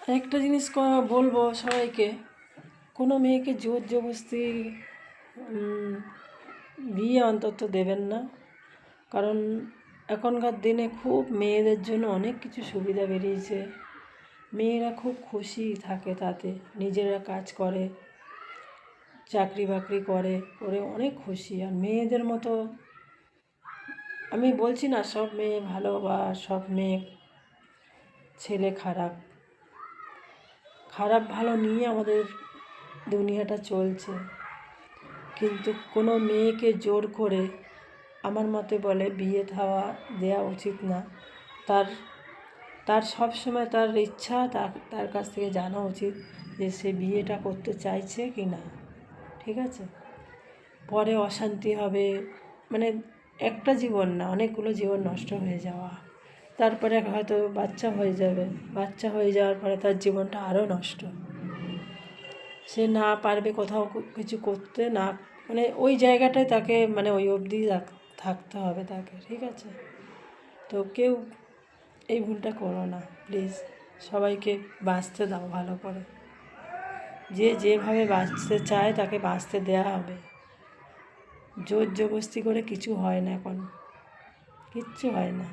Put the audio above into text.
একটা জিনিস বলবো সবাইকে, কোনো মেয়েকে জোর জবরদস্তি বিয়ে অন্তত দেবেন না। কারণ এখনকার দিনে খুব মেয়েদের জন্য অনেক কিছু সুবিধা বেরিয়েছে। মেয়েরা খুব খুশি থাকে তাতে, নিজেরা কাজ করে, চাকরি বাকরি করে অনেক খুশি। আর মেয়েদের মতো আমি বলছি না সব মেয়ে ভালো বা সব মেয়ে ছেলে খারাপ, খারাপ ভালো নিয়ে আমাদের দুনিয়াটা চলছে। কিন্তু কোনো মেয়েকে জোর করে আমার মতে বলে বিয়ে দেওয়া উচিত না। তার সবসময় তার ইচ্ছা, তার কাছ থেকে জানা উচিত যে সে বিয়েটা করতে চাইছে কি না। ঠিক আছে, পরে অশান্তি হবে, মানে একটা জীবন না, অনেকগুলো জীবন নষ্ট হয়ে যাওয়া। তারপরে হয়তো বাচ্চা হয়ে যাবে, বাচ্চা হয়ে যাওয়ার পরে তার জীবনটা আরও নষ্ট। সে না পারবে কোথাও কিছু করতে, না মানে ওই জায়গাটায় তাকে মানে ওই অবধি থাকতে হবে তাকে। ঠিক আছে, তো কেউ এই ভুলটা করো না প্লিজ। সবাইকে বাঁচতে দাও ভালো করে। যে যেভাবে বাঁচতে চায় তাকে বাঁচতে দেওয়া হবে। জোর জবরদস্তি করে কিছু হয় না, এখন কিচ্ছু হয় না।